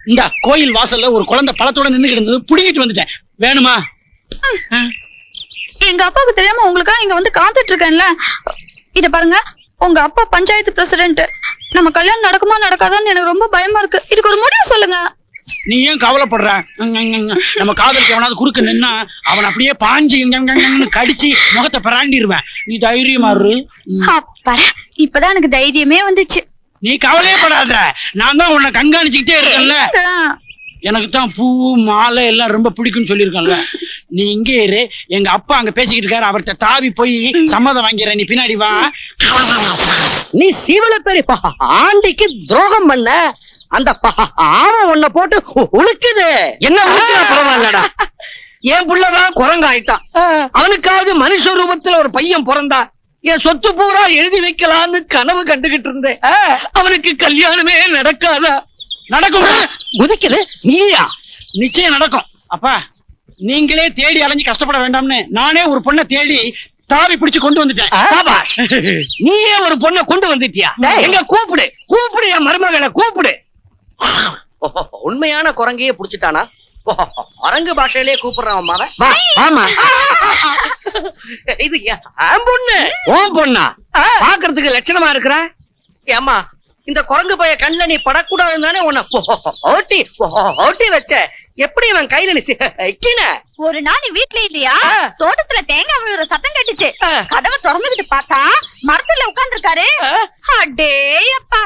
இந்த கோயில் வாசல்ல ஒரு குழந்தை பழத்தோட நின்னுகிட்டு இருந்தது, புடிங்கிட்டு வந்துட்டேன். வேணுமா? எங்க அப்பாவுக்கு தெரியாம உங்களுக்காக இங்க வந்து காத்துட்டு இருக்கேன்ல. இத பாருங்க, உங்க அப்பா பஞ்சாயத்து பிரசிடென்ட். நம்ம கல்யாணம் நடக்குமா நடக்காதான்னு எனக்கு ரொம்ப பயமா இருக்கு. இதுக்கு ஒரு முடிவு சொல்லுங்க. நீ ஏன் கவலைப்படுற? நம்ம காதலுக்கு எவனாவது குறுக்க நின்னா அவன் அப்படியே பாஞ்சு கடிச்சு முகத்தை பிராண்டிடுவேன். நீ தைரியமா இரு. அப்பா, இப்பதான் எனக்கு தைரியமே வந்துச்சு. நீ கவலையே படாத, நான் தான் உன்னை கண்காணிச்சுக்கிட்டே இருக்கேன்ல. எனக்கு தான் பூ மாலை எல்லாம் ரொம்ப பிடிக்கும்னு சொல்லியிருக்கேன்ல. நீ இங்கே இரு, எங்க அப்பா அங்க பேசிக்கிட்டு இருக்காரு, அவர்கிட்ட தாவி போய் சம்மதம் வாங்கிற. நீ பின்னாடி வா. நீ சீவல பெரிய ஆண்டிக்கு துரோகம் பண்ண, அந்த ஆவம் உன்னை போட்டு உழுக்குது. என்ன பரவாயில்லடா, என் புள்ளதான் குரங்காயிட்டான். அவனுக்காவது மனுஷ ரூபத்துல ஒரு பையன் பிறந்தா என் சொத்து பூரா எழுதி வைக்கலான்னு கனவு கண்டுகிட்டு இருந்தேன். அவனுக்கு கல்யாணமே நடக்காதா? நடக்கும். முதிக்குது நீயா? நிச்சயம் நடக்கும். அப்பா, நீங்களே தேடி அலைஞ்சு கஷ்டப்பட வேண்டாம்னு நானே ஒரு பொண்ணை தேடி தாவி பிடிச்சு கொண்டு வந்துட்டேன். நீயே ஒரு பொண்ணை கொண்டு வந்துட்டியா? எங்க கூப்பிடு, கூப்பிடு, என் மருமகளை கூப்பிடு. உண்மையான குரங்கையே புடிச்சிட்டானா? குரங்கு பாஷையிலே கூப்பிடுறான் மாவன். ஆமா, இது என் பொண்ணு. உன் பொண்ணா? பாக்குறதுக்கு லட்சணமா இருக்கிற. ஏமா, இந்த குரங்கு பைய கண்ணுல நீ படக்கூடாதுன்னு தானே உன்னை ஓட்டி ஓட்டி வச்ச. எப்படி இவன் கையில நீ சிக்கின? ஒரு நாள் நீ வீட்டுல இல்லையா, தோட்டத்துல தேங்காய் விழுற சத்தம் கட்டுச்சு. கதவை திறந்துகிட்டு பார்த்தா மரத்துல உட்கார்ந்து இருக்காரு. அடேயப்பா,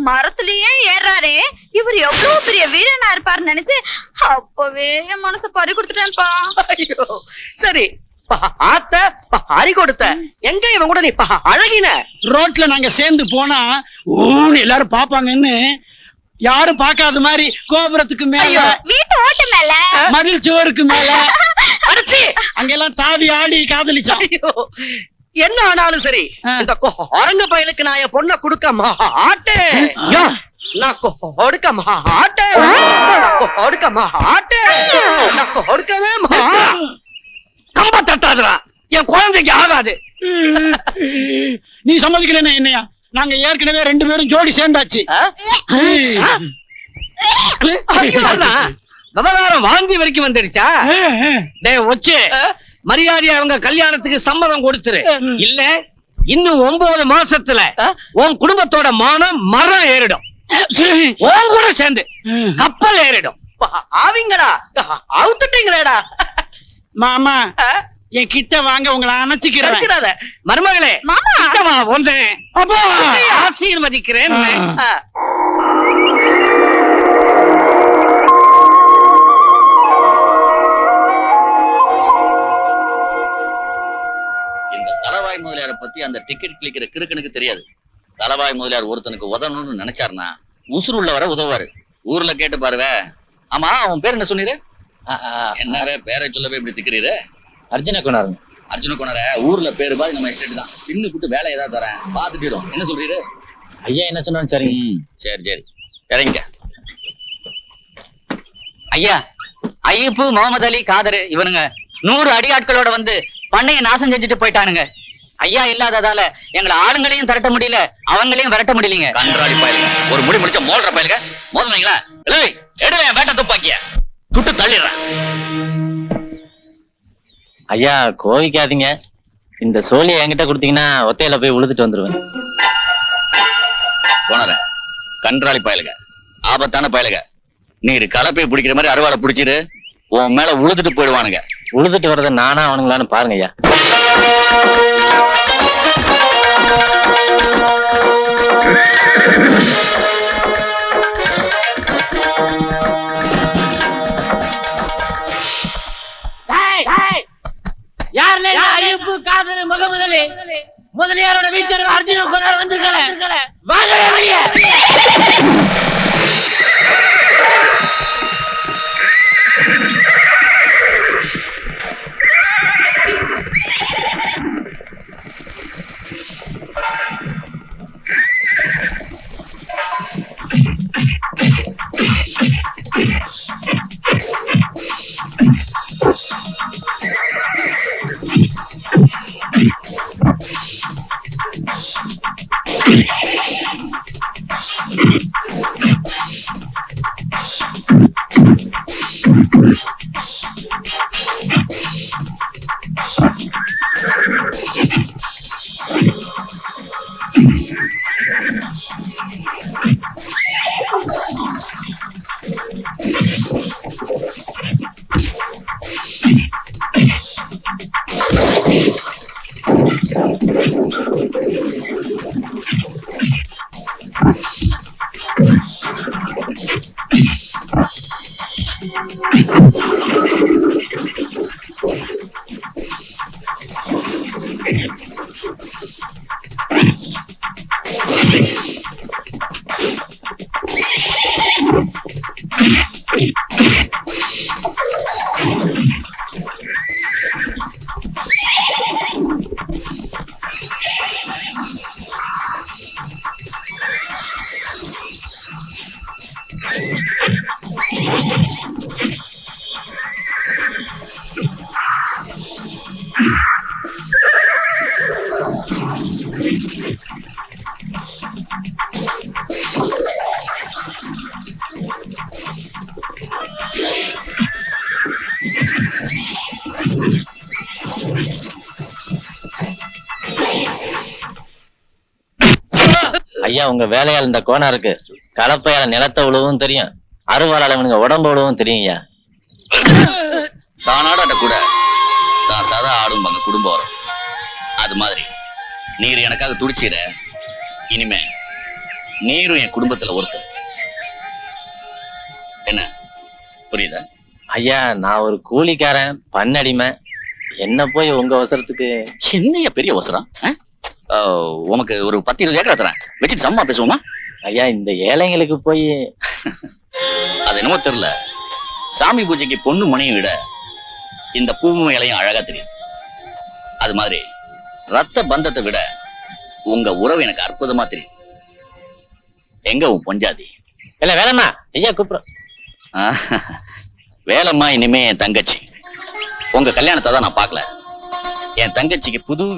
மரத்திலேயே ஏறாரு. இவர் எவ்வளவு பெரிய வீரனா இருப்பாருன்னு நினைச்சு அப்பவே என் மனசை பறி கொடுத்துட்டேன்ப்பா. ஐயோ, சரி, ஆத்த பறி கொடுத்த. எங்க இவன் கூட நீ அழகின? ரோட்ல நாங்க சேர்ந்து போனா ஊன்னு எல்லாரும் பாப்பாங்கன்னு யாரும் பாக்காத மாதிரி கோபுரத்துக்கு மேல, வீட்டு ஓட்டு மேல, மதில் சுவருக்கு மேல அடிச்சு அங்கெல்லாம் தாவி ஆடி காதலிச்சான். என்ன ஆனாலும் சரி, இந்த குரங்கு பயலுக்கு நான் என் பொண்ணை கொடுக்க மாட்டேன். நான் கொடுக்க மாட்டேன், கொடுக்க மாட்டேன், நான் கொடுக்கவே மாட்டேன். கம்ப தட்டாதுடா, என் குழந்தைக்கு ஆகாது. நீ சம்மதிக்கலன்னா என்னையா? நாங்க ஏற்கனவே 2 பேரும் ஜோடி சேர்ந்தாச்சு. விவகாரம் வாந்தி வரைக்கும் வந்துடுச்சா? டேய் ஒச்சு, மரியாதை அவங்க கல்யாணத்துக்கு சம்மதம் கொடுத்துரு. இல்ல இன்னும் 9 மாசத்துல உன் குடும்பத்தோட மானம் மரம் ஏறிடும். உன் கூட சேர்ந்து கப்பல் ஏறிடும். ஆவீங்களா? அவுத்துட்டீங்களேடா. மாமா, என் கிட்ட வாங்க, உங்களை அணைச்சிக்கிறேன். மருமகளே, மாமா ஒன்று ஆசீர்வதிக்கிறேன். இந்த தலவாய் முதலியாரை பத்தி அந்த டிக்கெட் கிளிக்கிற கிறுக்கனுக்கு தெரியாது. தலவாய் முதலியார் ஒருத்தனுக்கு உதவணும்னு நினைச்சாருன்னா உசுறு உள்ள வர உதவாரு. ஊர்ல கேட்டு பாருவே. ஆமா, அவன் பேர் என்ன சொன்னீரு? என்னவே பேரை சொல்லவே இப்படி திக்கிறீரு? அர்ஜுன குணர். அர்ஜுன குணர ஊர்ல பேரு பாதி நம்ம எஸ்டேட் தான். பின்னு கூட்டு வேலை ஏதாவது தரேன், பாத்துட்டு என்ன சொல்றீரு? ஐயா என்ன சொன்னாலும் சரி. சரி சரி, இறங்க. ஐயா, ஐயப்பு, முகமது அலி, காதரு இவனுங்க 100 அடியாட்களோட வந்து பண்ணையை நாசம் செஞ்சுட்டு போயிட்டானுங்க. ஐயா இல்லாததால எங்களை ஆளுங்களையும் திரட்ட முடியல, அவங்களையும் விரட்ட முடியலீங்க. கன்றாடி பயலுங்க, ஒரு முடி முடிச்ச மோல்ற பயலுங்க. மோதனீங்களா? எடுல என் வேட்டை துப்பாக்கிய சுட்டு தள்ளிடுறேன். ஐயா கோவிக்காதீங்க, இந்த சோழியை என்கிட்ட கொடுத்தீங்கன்னா ஒத்தையில போய் உழுதுட்டு வந்துருவேன். போனற கன்றாடி பயலுங்க, ஆபத்தான பயலுங்க. நீர் கலப்பை பிடிக்கிற மாதிரி அறுவாடை பிடிச்சிரு, உன் மேல உழுதுட்டு போயிடுவானுங்க. உழுதுட்டு வர்றது நானா அவனுங்களான்னு பாருங்க ஐயா. யாருல ஐயப்பு, காதரு, முகமது முதலியாரோட வீட்டு அர்ஜுன குணர் வந்திருக்கல. வாங்க வெளியே. ஐயா உங்க வேலையால் இந்த கோணம் இருக்கு. கலப்பையால நிலத்தை உழவும் தெரியும், அறுவாளால இவனுங்க உடம்பு உழவும் தெரியும் ஐயா. தானாட கூட தான் சதா ஆடும் பங்க குடும்பம் வரும். அது மாதிரி நீர் எனக்காக துடிச்சீர, இனிமே நீரும் என் குடும்பத்துல ஒருத்தர். என்ன புரியுதா? ஐயா நான் ஒரு கூலிக்காரன், பண்ணடிமை. என்ன போய் உங்க அவசரத்துக்கு? என்னைய பெரிய அவசரம்? உனக்கு ஒரு 10-20 ஏக்கர் தரேன், வச்சுட்டு சம்மா பேசுவோமா? ஐயா இந்த ஏழைங்களுக்கு போய் அது என்னமோ தெரியல, சாமி பூஜைக்கு பொண்ணு மணியை விட இந்த பூவும் இலையும் அழகா தெரியும். அது மாதிரி ரத்த பந்தத்தை விட உங்க உறவு எனக்கு அற்புதமா தெரியும். எங்க உன் பொஞ்சாதி? இல்ல வேலைம்மா ஐயா கூப்பிடுறோம். வேலைம்மா இனிமே என் தங்கச்சி. உங்க கல்யாணத்தை தான் நான் பார்க்கல. என் தங்கச்சிக்கு புது